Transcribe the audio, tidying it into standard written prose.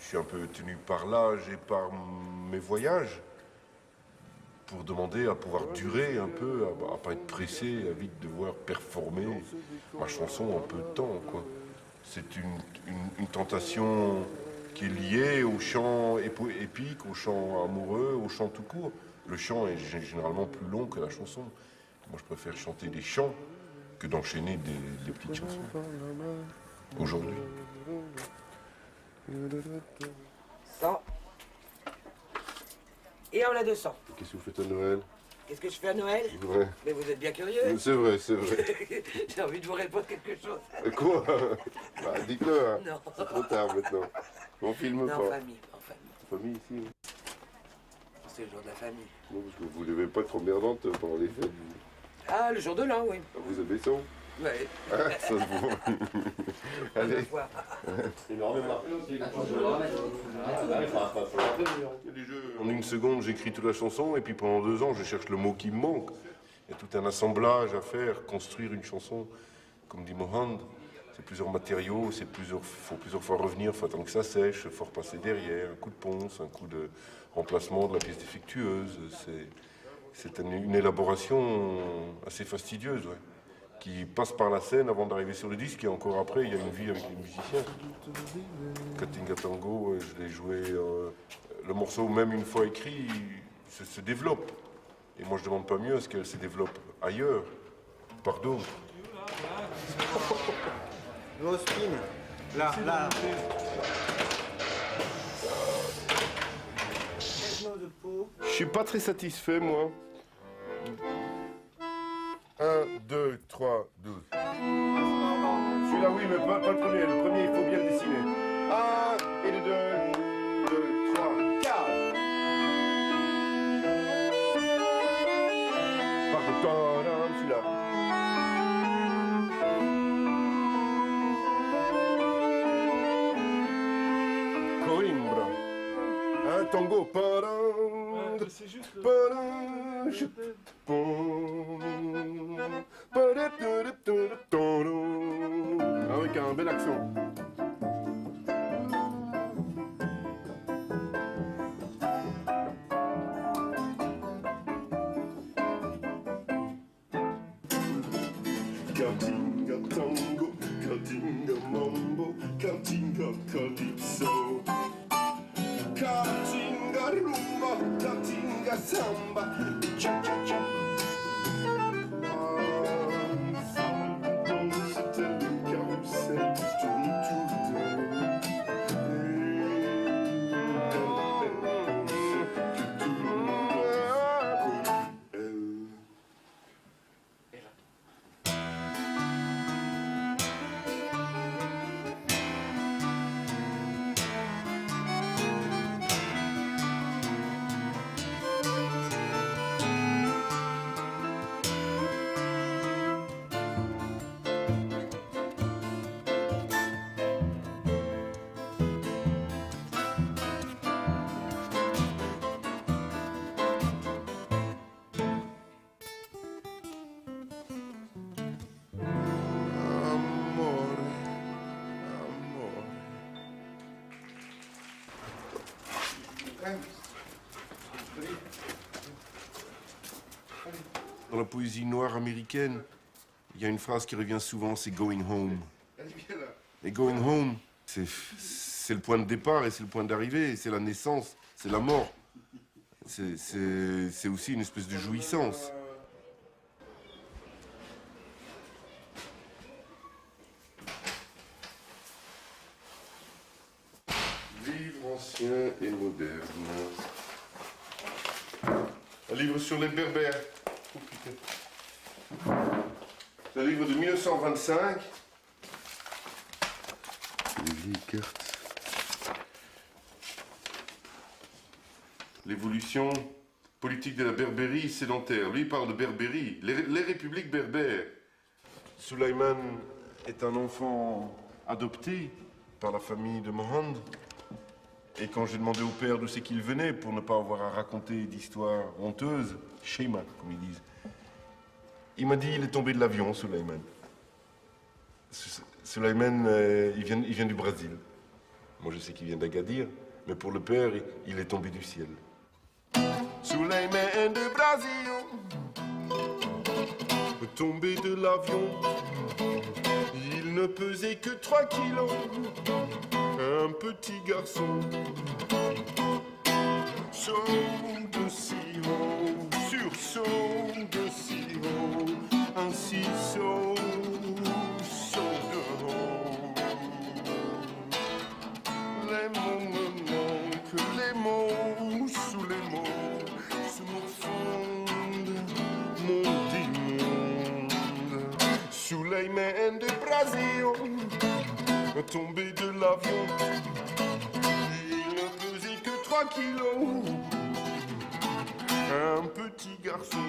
je suis un peu tenu par l'âge et par mes voyages pour demander à pouvoir durer un peu, à pas être pressé, à vite devoir performer ma chanson en peu de temps, quoi. C'est une tentation qui est liée au chant épique, au chant amoureux, au chant tout court. Le chant est généralement plus long que la chanson. Moi, je préfère chanter des chants que d'enchaîner des petites chansons. Aujourd'hui. 100. Et on a 200. Qu'est-ce que vous faites à Noël? Qu'est-ce que je fais à Noël? Ouais. Mais vous êtes bien curieux. C'est vrai, c'est vrai. J'ai envie de vous répondre quelque chose. Quoi? Bah, dites-le, hein. Non. C'est trop tard maintenant. On filme Non, pas. en famille, en famille. Famille ici. C'est le jour de la famille. Non, parce que vous devez pas être emmerdante pendant les fêtes. Ah, le jour de l'an, oui. Vous avez ça? Ouais. Ah, ça se voit. Allez. En une seconde, j'écris toute la chanson et puis pendant 2 ans, je cherche le mot qui me manque. Il y a tout un assemblage à faire, construire une chanson. Comme dit Mohand, c'est plusieurs matériaux, faut plusieurs fois revenir, faut attendre que ça sèche, faut repasser derrière, un coup de ponce, un coup de remplacement de la pièce défectueuse. C'est une élaboration assez fastidieuse, ouais, qui passe par la scène avant d'arriver sur le disque et encore après, il y a une vie avec les musiciens. Katinga Tango, je l'ai joué, le morceau même une fois écrit, se développe. Et moi je demande pas mieux à ce qu'elle se développe ailleurs, par d'autres. Gros spin. Là. Je suis pas très satisfait, moi. 1, 2, 3, 12. Celui-là, oui, mais pas le premier. Le premier, il faut bien le dessiner. 1, et le 2, 2, 3, 4. Pardon, celui-là. Coimbra. Un tango. C'est juste avec un bel accent. Katinga tango, katinga mambo, katinga calypso. Katinga rumba, katinga samba, cha cha cha. C'était le carrousel qui tourne tout Dans la poésie noire américaine, il y a une phrase qui revient souvent, c'est going home. Et going home, c'est le point de départ et c'est le point d'arrivée, c'est la naissance, c'est la mort. C'est aussi une espèce de jouissance. Livre ancien et moderne. Un livre sur les Berbères. Oh putain. C'est un livre de 1925. Les vieilles cartes. L'évolution politique de la Berbérie sédentaire. Lui, il parle de Berbérie, les républiques berbères. Sulaiman est un enfant adopté par la famille de Mohand. Et quand j'ai demandé au père d'où c'est qu'il venait, pour ne pas avoir à raconter d'histoires honteuses, Shema, comme ils disent, il m'a dit il est tombé de l'avion, Sulaiman. Sulaiman, il vient du Brésil. Moi, je sais qu'il vient d'Agadir, mais pour le père, il est tombé du ciel. Sous les mains de Brasil, tombé de l'avion, il ne pesait que 3 kilos, un petit garçon. Saut de si haut, sur saut de si haut, ainsi saut de haut. Les mots me manquent, les mots sous les mots se morfondent, mon dit monde. Sous les mains de Brasil, tombé de l'avion, il ne pesait que 3 kilos, un petit garçon.